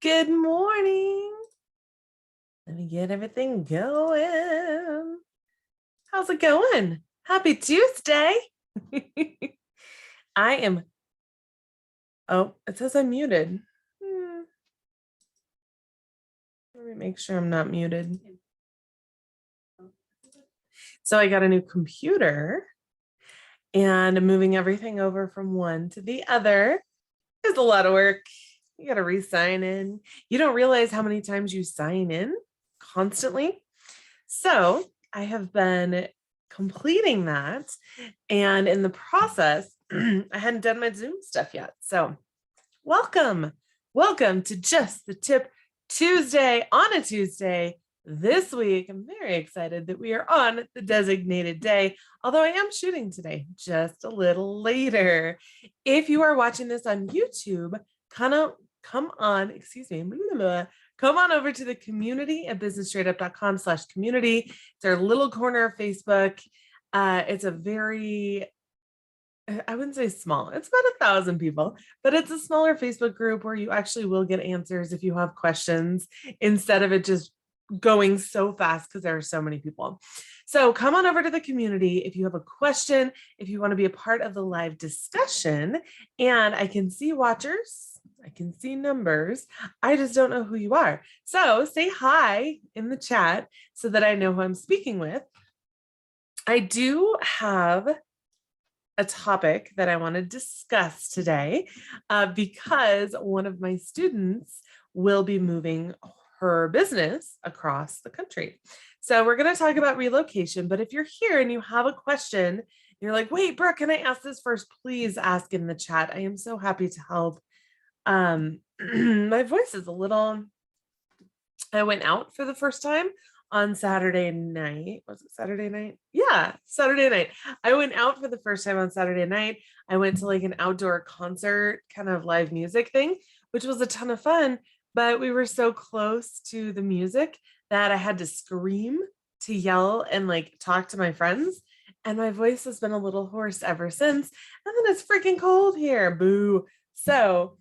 Good morning. Let me get everything going. How's it going? Happy Tuesday. I am, oh, it says I'm muted. Let me make sure I'm not muted. So I got a new computer and I'm moving everything over from one to the other. It's a lot of work. You got to re-sign in. You don't realize how many times you sign in constantly. So I have been completing that. And in the process, I hadn't done my Zoom stuff yet. So welcome. Welcome to Just the Tip Tuesday on a Tuesday. This week, I'm very excited that we are on the designated day, although I am shooting today just a little later. If you are watching this on YouTube, come on over to the community at businessstraightup.com/community. It's our little corner of Facebook. It's a very, I wouldn't say small, it's about 1,000 people, but it's a smaller Facebook group where you actually will get answers if you have questions instead of it just going so fast because there are so many people. So come on over to the community if you have a question, if you want to be a part of the live discussion. And I can see watchers, I can see numbers. I just don't know who you are. So say hi in the chat so that I know who I'm speaking with. I do have a topic that I want to discuss today because one of my students will be moving her business across the country. So we're going to talk about relocation, but if you're here and you have a question, you're like, wait, Brooke, can I ask this first? Please ask in the chat. I am so happy to help. My voice is a little, I went out for the first time on Saturday night. Was it Saturday night? Yeah, Saturday night. I went out for the first time on Saturday night. I went to like an outdoor concert kind of live music thing, which was a ton of fun, but we were so close to the music that I had to scream to yell and like talk to my friends. And my voice has been a little hoarse ever since. And then it's freaking cold here. Boo. So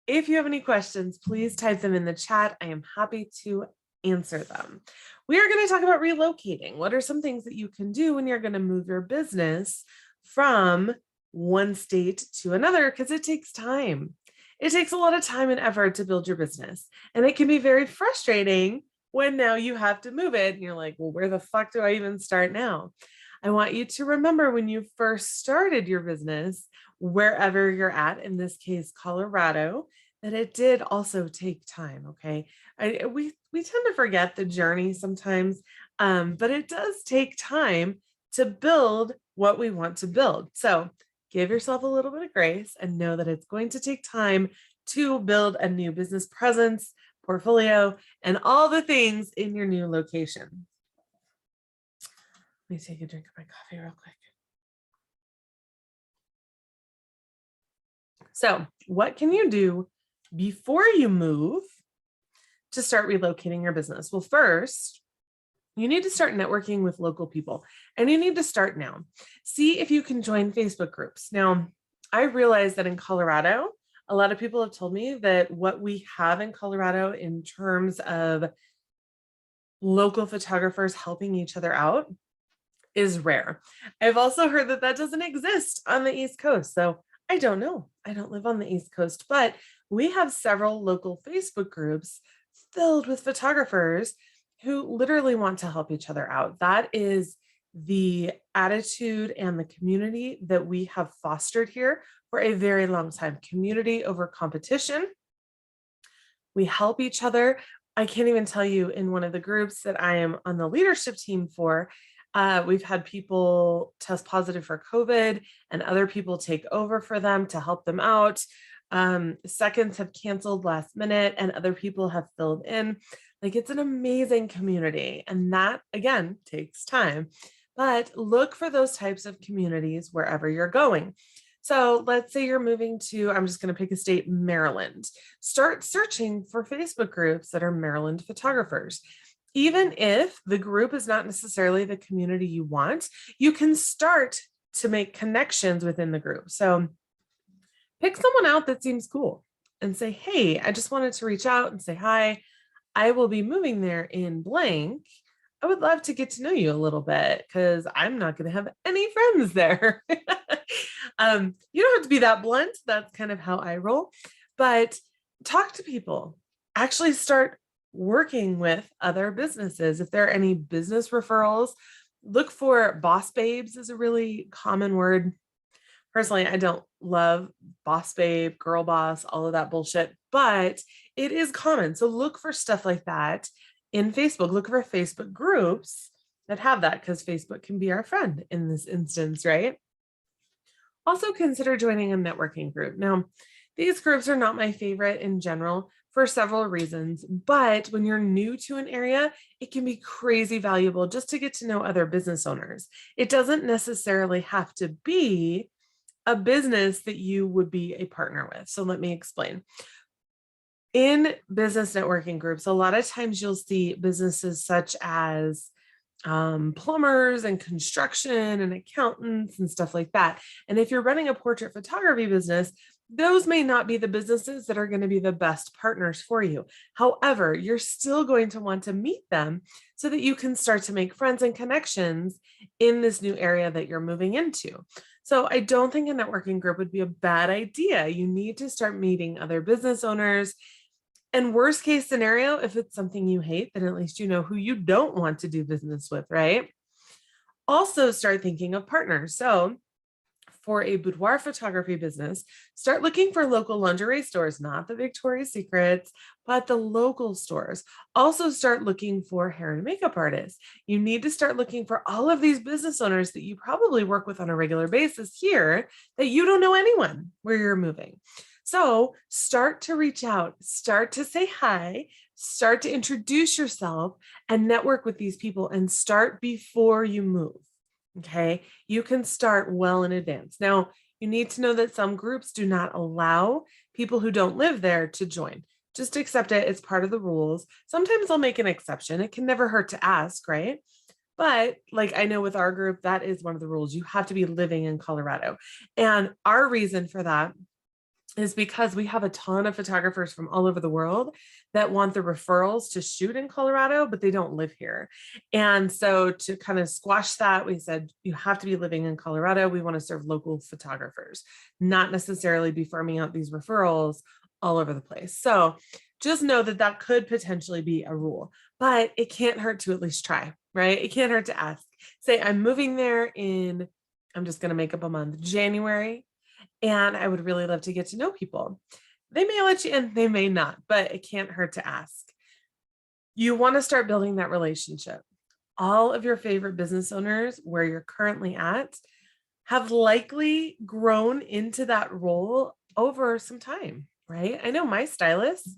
if you have any questions, please type them in the chat. I am happy to answer them. We are going to talk about relocating. What are some things that you can do when you're going to move your business from one state to another? Because it takes time. It takes a lot of time and effort to build your business. And it can be very frustrating when now you have to move it and you're like, well, where the fuck do I even start now? I want you to remember when you first started your business, wherever you're at, in this case, Colorado, that it did also take time. Okay. We tend to forget the journey sometimes, but it does take time to build what we want to build. So give yourself a little bit of grace and know that it's going to take time to build a new business presence, portfolio, and all the things in your new location. Let me take a drink of my coffee real quick. So what can you do before you move to start relocating your business? Well, first, you need to start networking with local people, and you need to start now. See if you can join Facebook groups. Now, I realize that in Colorado, a lot of people have told me that what we have in Colorado in terms of local photographers helping each other out is rare. I've also heard that that doesn't exist on the East Coast. So I don't know. I don't live on the East Coast, but we have several local Facebook groups filled with photographers who literally want to help each other out. That is the attitude and the community that we have fostered here for a very long time. Community over competition. We help each other. I can't even tell you, in one of the groups that I am on the leadership team for, we've had people test positive for COVID and other people take over for them to help them out. Seconds have canceled last minute and other people have filled in. Like, it's an amazing community. And that, again, takes time. But look for those types of communities wherever you're going. So let's say you're moving to, I'm just going to pick a state, Maryland. Start searching for Facebook groups that are Maryland photographers. Even if the group is not necessarily the community you want, you can start to make connections within the group. So pick someone out that seems cool and say, hey, I just wanted to reach out and say hi. I will be moving there in blank. I would love to get to know you a little bit because I'm not going to have any friends there. You don't have to be that blunt. That's kind of how I roll. But talk to people. Actually start working with other businesses. If there are any business referrals, look for boss babes is a really common word. Personally, I don't love boss babe, girl boss, all of that bullshit, but it is common. So look for stuff like that in Facebook. Look for Facebook groups that have that because Facebook can be our friend in this instance, right? Also consider joining a networking group. Now, these groups are not my favorite in general for several reasons, but when you're new to an area, it can be crazy valuable just to get to know other business owners. It doesn't necessarily have to be a business that you would be a partner with. So let me explain. In business networking groups, a lot of times you'll see businesses such as plumbers and construction and accountants and stuff like that. And if you're running a portrait photography business, those may not be the businesses that are going to be the best partners for you. However, you're still going to want to meet them so that you can start to make friends and connections in this new area that you're moving into. So I don't think a networking group would be a bad idea. You need to start meeting other business owners. And worst case scenario, if it's something you hate, then at least you know who you don't want to do business with, right? Also start thinking of partners. So for a boudoir photography business, start looking for local lingerie stores, not the Victoria's Secrets, but the local stores. Also start looking for hair and makeup artists. You need to start looking for all of these business owners that you probably work with on a regular basis here that you don't know anyone where you're moving. So start to reach out, start to say hi, start to introduce yourself and network with these people and start before you move. Okay, you can start well in advance. Now, you need to know that some groups do not allow people who don't live there to join. Just accept it. It's part of the rules. Sometimes they'll make an exception. It can never hurt to ask, right? But like I know with our group, that is one of the rules. You have to be living in Colorado. And our reason for that is because we have a ton of photographers from all over the world that want the referrals to shoot in Colorado, but they don't live here. And so to kind of squash that, we said, you have to be living in Colorado. We want to serve local photographers, not necessarily be farming out these referrals all over the place. So just know that that could potentially be a rule, but it can't hurt to at least try, right? It can't hurt to ask. Say, I'm moving there in, I'm just going to make up a month, January. And I would really love to get to know people. They may let you in, they may not, but it can't hurt to ask. You want to start building that relationship. All of your favorite business owners where you're currently at have likely grown into that role over some time, right? I know my stylist,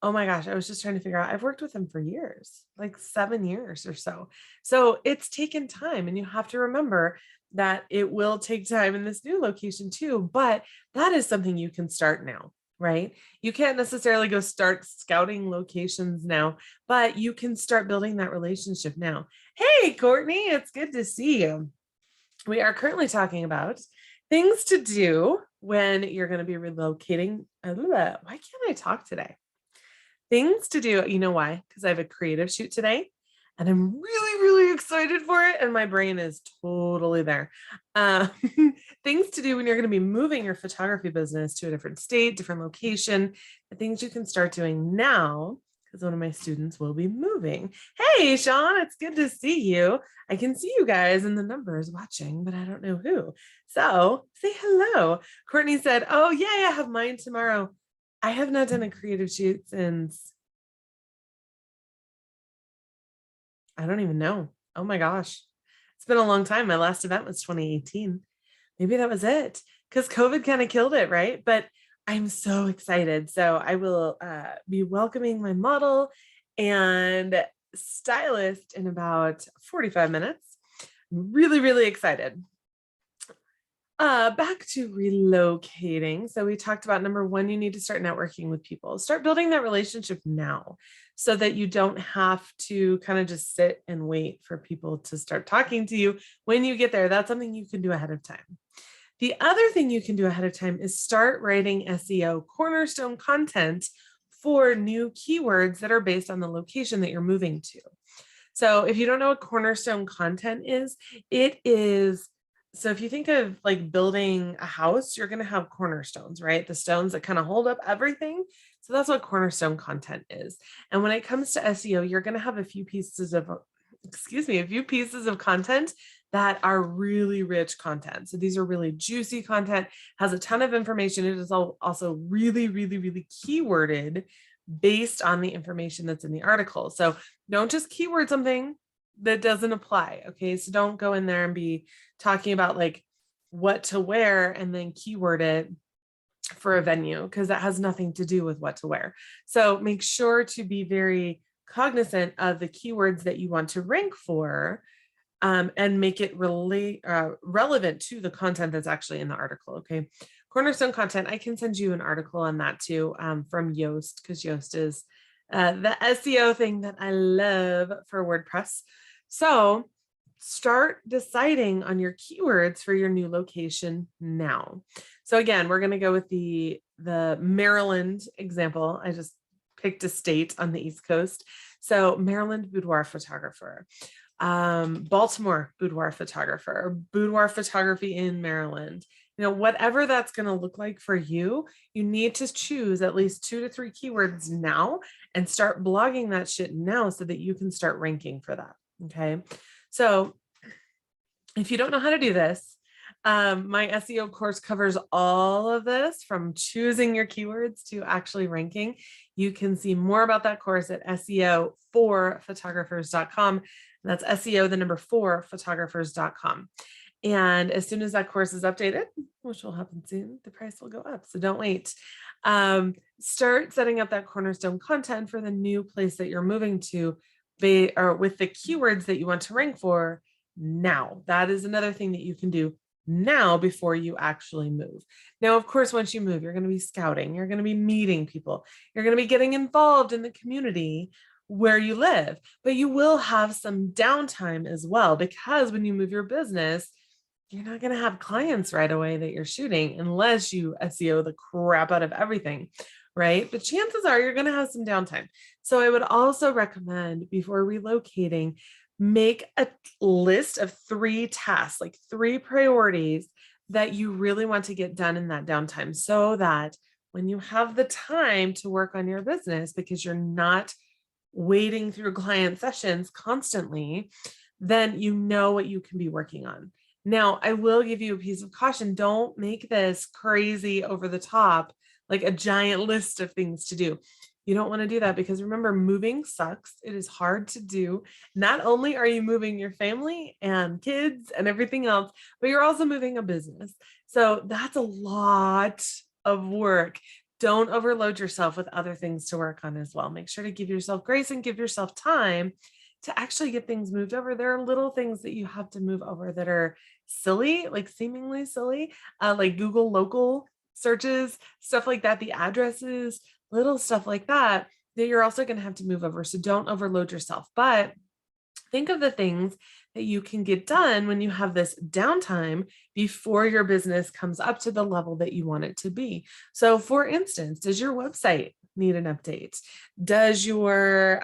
oh my gosh, I was just trying to figure out, I've worked with him for years, like 7 years or so. So it's taken time, and you have to remember that it will take time in this new location too, but that is something you can start now, right? You can't necessarily go start scouting locations now, but you can start building that relationship now. Hey, Courtney, it's good to see you. We are currently talking about things to do when you're going to be relocating. Why can't I talk today? Things to do. You know why? Because I have a creative shoot today and I'm really, really excited for it. And my brain is totally there. Uh, things to do when you're going to be moving your photography business to a different state, different location, the things you can start doing now, because one of my students will be moving. Hey, Sean, it's good to see you. I can see you guys in the numbers watching, but I don't know who. So say hello. Courtney said, oh, yeah, I have mine tomorrow. I have not done a creative shoot since, I don't even know. Oh my gosh. It's been a long time. My last event was 2018. Maybe that was it because COVID kind of killed it, right? But I'm so excited. So I will be welcoming my model and stylist in about 45 minutes. I'm really, really excited. Back to relocating. So we talked about number one, you need to start networking with people. Start building that relationship now so that you don't have to kind of just sit and wait for people to start talking to you when you get there. That's something you can do ahead of time. The other thing you can do ahead of time is start writing SEO cornerstone content for new keywords that are based on the location that you're moving to. So if you don't know what cornerstone content is, it is, so if you think of like building a house, you're going to have cornerstones, right? The stones that kind of hold up everything. So that's what cornerstone content is. And when it comes to SEO, you're going to have a few pieces of content that are really rich content. So these are really juicy content, has a ton of information. It is also really, really, really keyworded based on the information that's in the article. So don't just keyword something that doesn't apply. Okay. So don't go in there and be talking about like what to wear and then keyword it for a venue, because that has nothing to do with what to wear. So make sure to be very cognizant of the keywords that you want to rank for, and make it relevant to the content that's actually in the article. Okay. Cornerstone content, I can send you an article on that too, from Yoast, because Yoast is the SEO thing that I love for WordPress. So start deciding on your keywords for your new location now. So again, we're going to go with the Maryland example. I just picked a state on the East Coast. So Maryland boudoir photographer, Baltimore boudoir photographer, boudoir photography in Maryland. You know, whatever that's going to look like for you, you need to choose at least 2 to 3 keywords now and start blogging that shit now so that you can start ranking for that. Okay. So if you don't know how to do this, my SEO course covers all of this, from choosing your keywords to actually ranking. You can see more about that course at SEO4photographers.com. That's SEO, the number 4 photographers.com. And as soon as that course is updated, which will happen soon, the price will go up. So don't wait. Start setting up that cornerstone content for the new place that you're moving to, or with the keywords that you want to rank for now. That is another thing that you can do now before you actually move. Now, of course, once you move, you're going to be scouting, you're going to be meeting people, you're going to be getting involved in the community where you live, but you will have some downtime as well, because when you move your business, you're not going to have clients right away that you're shooting unless you SEO the crap out of everything, right? But chances are you're going to have some downtime. So I would also recommend, before relocating, make a list of 3 tasks, like 3 priorities that you really want to get done in that downtime, so that when you have the time to work on your business, because you're not wading through client sessions constantly, then you know what you can be working on. Now, I will give you a piece of caution. Don't make this crazy over the top, like a giant list of things to do. You don't want to do that, because remember, moving sucks. It is hard to do. Not only are you moving your family and kids and everything else, but you're also moving a business. So that's a lot of work. Don't overload yourself with other things to work on as well. Make sure to give yourself grace and give yourself time to actually get things moved over. There are little things that you have to move over that are silly, like seemingly silly, like Google local searches, stuff like that, the addresses, little stuff like that, that you're also going to have to move over. So don't overload yourself, but think of the things that you can get done when you have this downtime before your business comes up to the level that you want it to be. So for instance, does your website need an update? Does your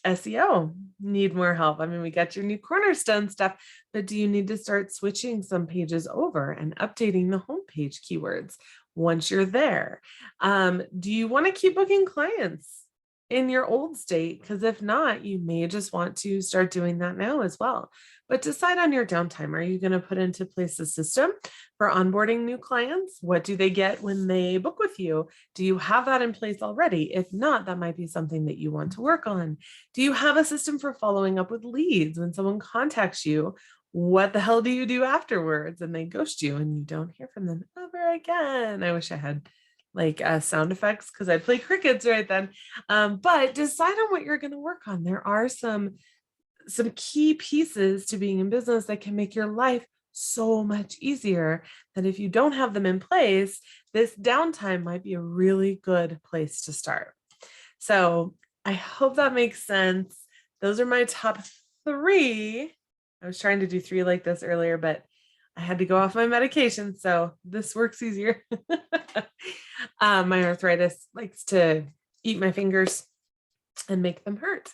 SEO need more help? I mean, we got your new cornerstone stuff, but do you need to start switching some pages over and updating the homepage keywords once you're there? Do you want to keep booking clients in your old state? Because if not, you may just want to start doing that now as well. But decide on your downtime. Are you going to put into place a system for onboarding new clients? What do they get when they book with you? Do you have that in place already? If not, that might be something that you want to work on. Do you have a system for following up with leads when someone contacts you? What the hell do you do afterwards and they ghost you and you don't hear from them ever again? I wish I had like sound effects, because I'd play crickets right then. But decide on what you're going to work on. There are some key pieces to being in business that can make your life so much easier, that if you don't have them in place, this downtime might be a really good place to start. So I hope that makes sense. Those are my top 3. I was trying to do 3 like this earlier, but I had to go off my medication, so this works easier. My arthritis likes to eat my fingers and make them hurt.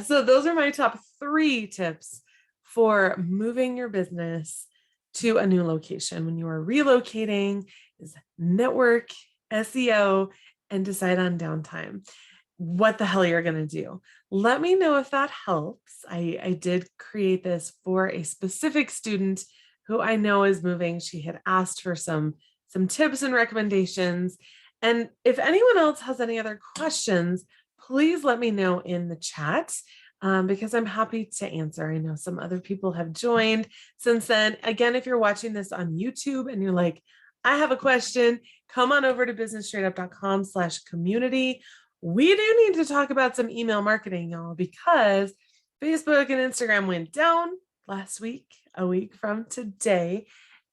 So those are my top 3 tips for moving your business to a new location when you are relocating: is network, SEO, and decide on downtime. What the hell you're going to do. Let me know if that helps. I did create this for a specific student who I know is moving. She had asked for some tips and recommendations. And if anyone else has any other questions, please let me know in the chat, because I'm happy to answer. I know some other people have joined since then. Again, if you're watching this on YouTube and you're like, I have a question, come on over to businessstraightup.com/community. We do need to talk about some email marketing, y'all, because Facebook and Instagram went down last week, a week from today,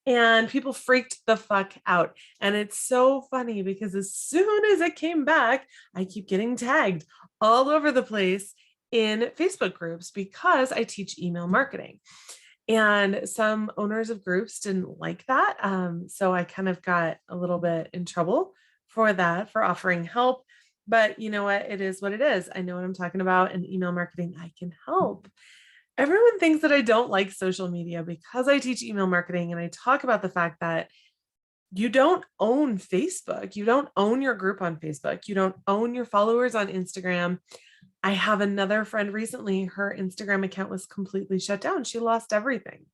and people freaked the fuck out. And it's so funny because as soon as it came back, I keep getting tagged all over the place in Facebook groups because I teach email marketing. And some owners of groups didn't like that. So I kind of got a little bit in trouble for that, for offering help. But you know what? It is what it is. I know what I'm talking about. In email marketing, I can help. Everyone thinks that I don't like social media because I teach email marketing and I talk about the fact that you don't own Facebook. You don't own your group on Facebook. You don't own your followers on Instagram. I have another friend recently, her Instagram account was completely shut down. She lost everything.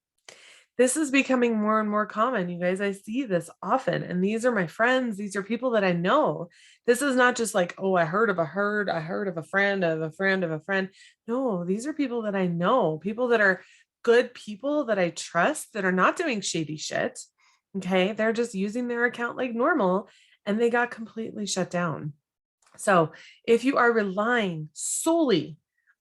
This is becoming more and more common, you guys. I see this often. And these are my friends. These are people that I know. This is not just like, oh, I heard of a herd. I heard of a friend of a friend of a friend. No, these are people that I know, people that are good people that I trust, that are not doing shady shit. Okay. They're just using their account like normal and they got completely shut down. So if you are relying solely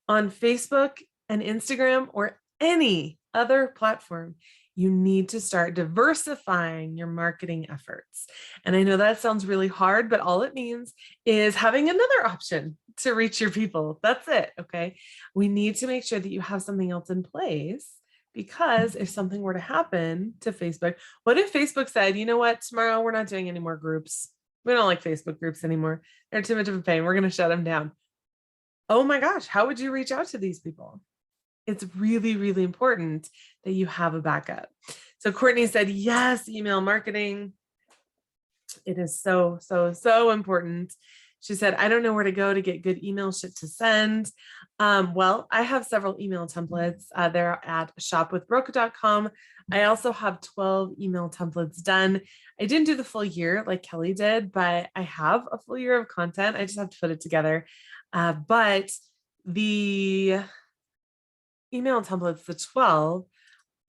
on Facebook and Instagram or any other platform, you need to start diversifying your marketing efforts. And I know that sounds really hard, but all it means is having another option to reach your people. That's it. Okay. We need to make sure that you have something else in place, because if something were to happen to Facebook, what if Facebook said, you know what, tomorrow we're not doing any more groups. We don't like Facebook groups anymore. They're too much of a pain. We're going to shut them down. Oh my gosh, how would you reach out to these people? It's really, really important that you have a backup. So Courtney said, yes, email marketing. It is so, so, so important. She said, I don't know where to go to get good email shit to send. Well, I have several email templates. They're at shopwithbroke.com. I also have 12 email templates done. I didn't do the full year like Kelly did, but I have a full year of content. I just have to put it together. But the email templates, the 12,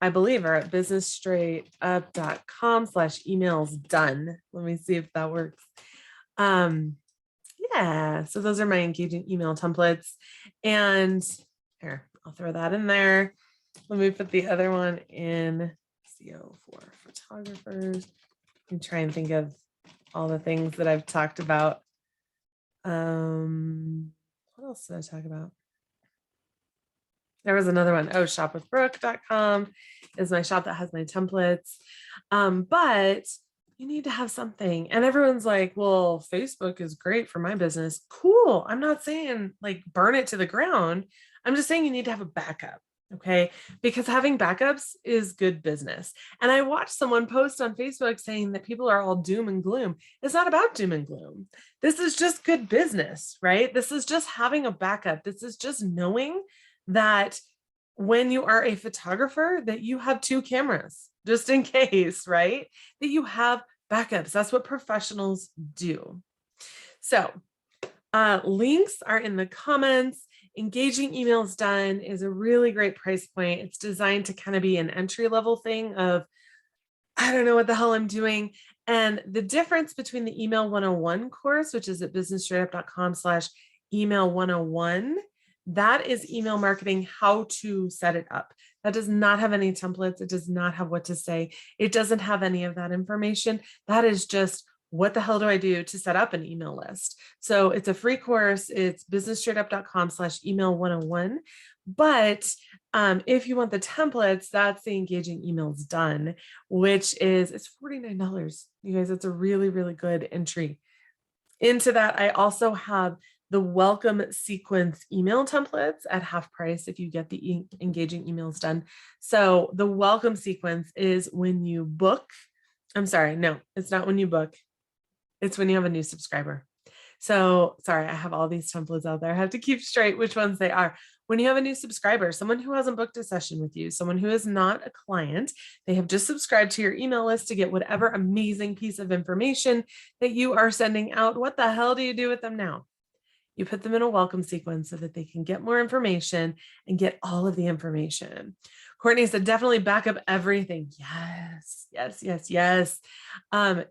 I believe, are at businessstraightup.com/emails done. Let me see if that works. Yeah, so those are my engaging email templates. And here, I'll throw that in there. Let me put the other one in SEO for photographers and try and think of all the things that I've talked about. What else did I talk about? There was another one. Oh, shopwithbrooke.com is my shop that has my templates. But you need to have something. And everyone's like, well, Facebook is great for my business. Cool. I'm not saying like burn it to the ground. I'm just saying you need to have a backup. Okay. Because having backups is good business. And I watched someone post on Facebook saying that people are all doom and gloom. It's not about doom and gloom. This is just good business, right? This is just having a backup. This is just knowing that when you are a photographer, that you have 2 cameras just in case, right? That you have backups. That's what professionals do. So links are in the comments. Engaging emails done is a really great price point. It's designed to kind of be an entry-level thing of, I don't know what the hell I'm doing. And the difference between the Email 101 course, which is at businessstraightup.com/email 101, that is email marketing, how to set it up. That does not have any templates. It does not have what to say. It doesn't have any of that information. That is just what the hell do I do to set up an email list? So it's a free course. It's businessstraightup.com/email 101. But if you want the templates, that's the Engaging Emails Done, which is, it's $49. You guys, it's a really, really good entry into that. I also have the welcome sequence email templates at half price if you get the Engaging Emails Done. So the welcome sequence is when you book. I'm sorry, no, it's not when you book. It's when you have a new subscriber. So sorry, I have all these templates out there. I have to keep straight which ones they are. When you have a new subscriber, someone who hasn't booked a session with you, someone who is not a client, they have just subscribed to your email list to get whatever amazing piece of information that you are sending out. What the hell do you do with them now? You put them in a welcome sequence so that they can get more information and get all of the information. Courtney said, definitely back up everything. Yes, yes, yes, yes.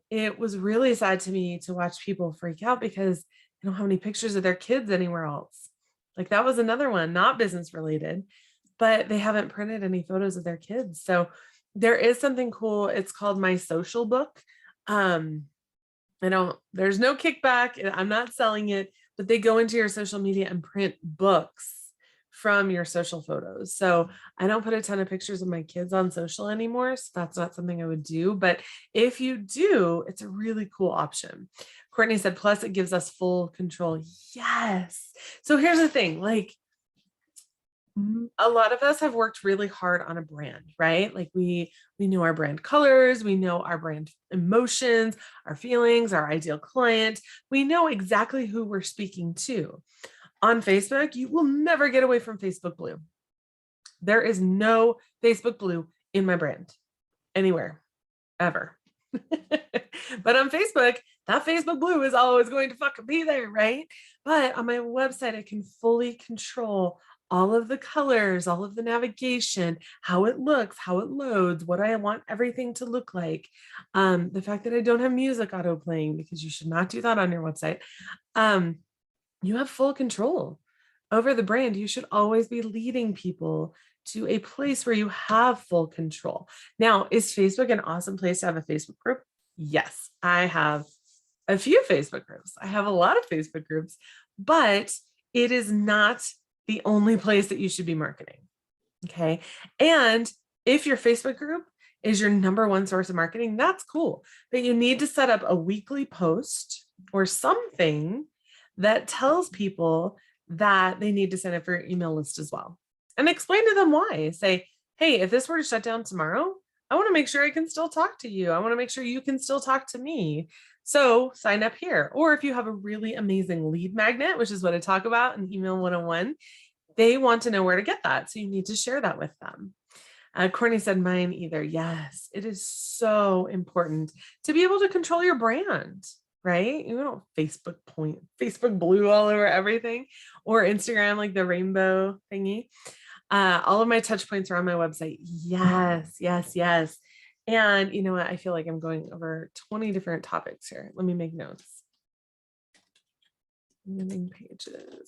It was really sad to me to watch people freak out because they don't have any pictures of their kids anywhere else. Like that was another one, not business related, but they haven't printed any photos of their kids. So there is something cool. It's called My Social Book. There's no kickback. I'm not selling it, but they go into your social media and print books from your social photos. So I don't put a ton of pictures of my kids on social anymore. So that's not something I would do. But if you do, it's a really cool option. Courtney said, plus it gives us full control. Yes. So here's the thing, like, a lot of us have worked really hard on a brand, right? Like we know our brand colors, we know our brand emotions, our feelings, our ideal client. We know exactly who we're speaking to. On Facebook, you will never get away from Facebook Blue. There is no Facebook Blue in my brand anywhere, ever. But on Facebook, that Facebook Blue is always going to fucking be there, right? But on my website, I can fully control all of the colors, all of the navigation, how it looks, how it loads, what I want everything to look like. The fact that I don't have music auto playing, because you should not do that on your website. You have full control over the brand. You should always be leading people to a place where you have full control. Now, is Facebook an awesome place to have a Facebook group? Yes, I have a few Facebook groups. I have a lot of Facebook groups, but it is not the only place that you should be marketing. Okay. And if your Facebook group is your number one source of marketing, that's cool. But you need to set up a weekly post or something that tells people that they need to sign up for your email list as well. And explain to them why. Say, hey, if this were to shut down tomorrow, I want to make sure I can still talk to you. I want to make sure you can still talk to me. So sign up here. Or if you have a really amazing lead magnet, which is what I talk about in Email 101, they want to know where to get that. So you need to share that with them. Courtney said, mine either. Yes, it is so important to be able to control your brand, right? You don't Facebook Blue all over everything, or Instagram, like the rainbow thingy. All of my touch points are on my website. Yes, yes, yes. And you know what? I feel like I'm going over 20 different topics here. Let me make notes. Landing pages.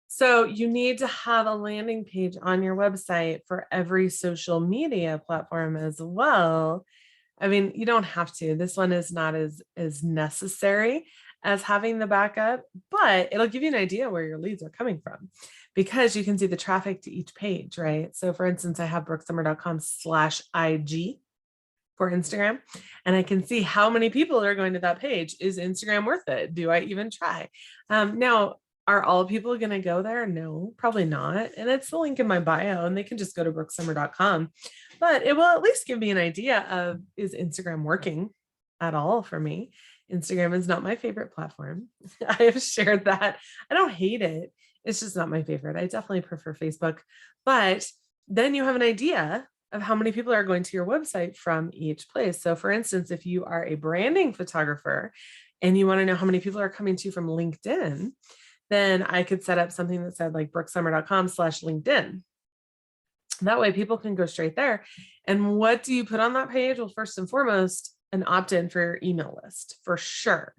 So you need to have a landing page on your website for every social media platform as well. I mean, you don't have to. This one is not as necessary as having the backup, but it'll give you an idea where your leads are coming from because you can see the traffic to each page, right? So for instance, I have brookesummer.com/IG for Instagram, and I can see how many people are going to that page. Is Instagram worth it? Do I even try? Now, are all people going to go there? No, probably not. And it's the link in my bio, and they can just go to brookesummer.com. But it will at least give me an idea of, is Instagram working at all for me? Instagram is not my favorite platform. I have shared that. I don't hate it. It's just not my favorite. I definitely prefer Facebook. But then you have an idea of how many people are going to your website from each place. So for instance, if you are a branding photographer and you want to know how many people are coming to you from LinkedIn, then I could set up something that said like brookesummer.com/LinkedIn. That way people can go straight there. And what do you put on that page? Well, first and foremost, an opt-in for your email list for sure.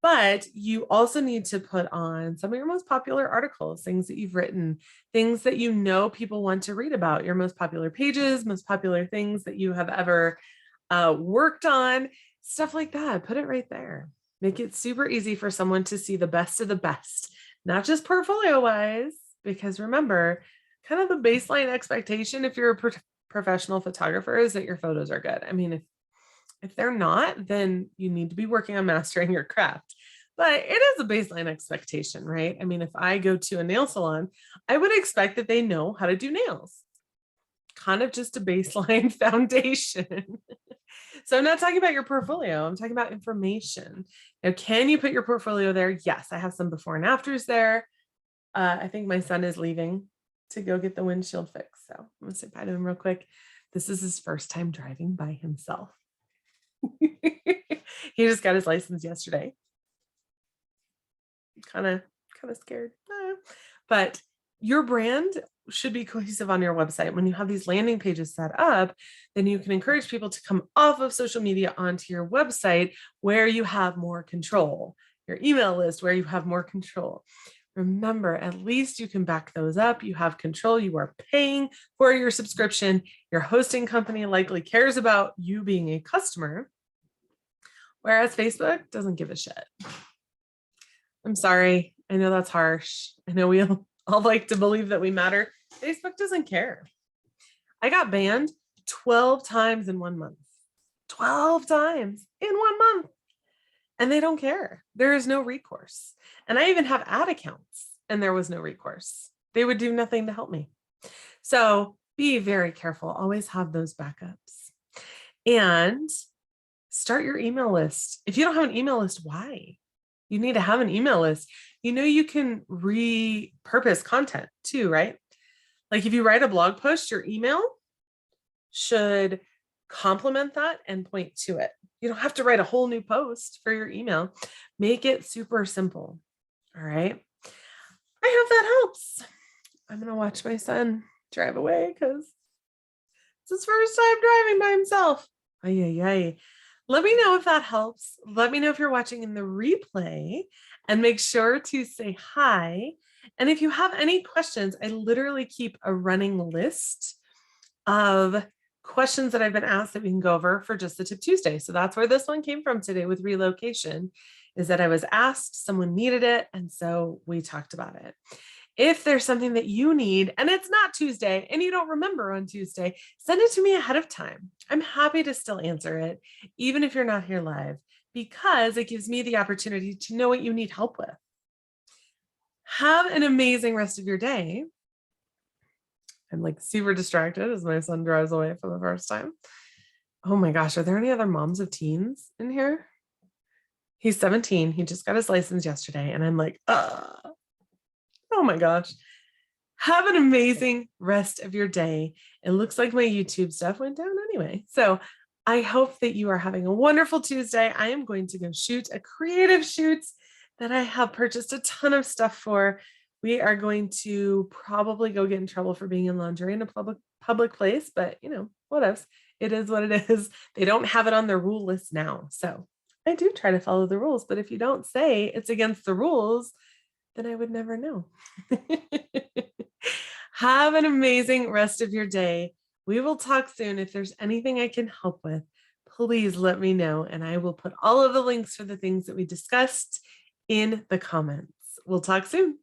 But you also need to put on some of your most popular articles, things that you've written, things that you know people want to read about, your most popular pages, most popular things that you have ever worked on, stuff like that. Put it right there. Make it super easy for someone to see the best of the best, not just portfolio wise, because remember, kind of the baseline expectation if you're a professional photographer is that your photos are good. I mean, if they're not, then you need to be working on mastering your craft. But it is a baseline expectation, right? I mean, if I go to a nail salon, I would expect that they know how to do nails. Kind of just a baseline foundation. So I'm not talking about your portfolio. I'm talking about information. Now, can you put your portfolio there? Yes, I have some before and afters there. I think my son is leaving to go get the windshield fixed. So I'm gonna say bye to him real quick. This is his first time driving by himself. He just got his license yesterday. Kind of scared. But your brand should be cohesive on your website. When you have these landing pages set up, then you can encourage people to come off of social media onto your website where you have more control, your email list where you have more control. Remember, at least you can back those up. You have control. You are paying for your subscription. Your hosting company likely cares about you being a customer, whereas Facebook doesn't give a shit. I'm sorry. I know that's harsh. I know we all like to believe that we matter. Facebook doesn't care. I got banned 12 times in 1 month. 12 times in 1 month. And they don't care. There is no recourse. And I even have ad accounts and there was no recourse. They would do nothing to help me. So be very careful. Always have those backups. And start your email list. If you don't have an email list, why? You need to have an email list. You know, you can repurpose content too, right? Like if you write a blog post, your email should complement that and point to it. You don't have to write a whole new post for your email. Make it super simple. All right. I hope that helps. I'm going to watch my son drive away because it's his first time driving by himself. Ay, ay, ay. Let me know if that helps. Let me know if you're watching in the replay and make sure to say hi. And if you have any questions, I literally keep a running list of questions that I've been asked that we can go over for just the Tip Tuesday. So that's where this one came from today with relocation, is that I was asked, someone needed it, and so we talked about it. If there's something that you need and it's not Tuesday and you don't remember on Tuesday, send it to me ahead of time. I'm happy to still answer it, even if you're not here live, because it gives me the opportunity to know what you need help with. Have an amazing rest of your day. I'm like super distracted as my son drives away for the first time. Oh my gosh, are there any other moms of teens in here? He's 17. He just got his license yesterday. And I'm like, oh my gosh. Have an amazing rest of your day. It looks like my YouTube stuff went down anyway. So I hope that you are having a wonderful Tuesday. I am going to go shoot a creative shoot that I have purchased a ton of stuff for. We are going to probably go get in trouble for being in lingerie in a public place, but you know, what else? It is what it is. They don't have it on their rule list now. So I do try to follow the rules, but if you don't say it's against the rules, then I would never know. Have an amazing rest of your day. We will talk soon. If there's anything I can help with, please let me know. And I will put all of the links for the things that we discussed in the comments. We'll talk soon.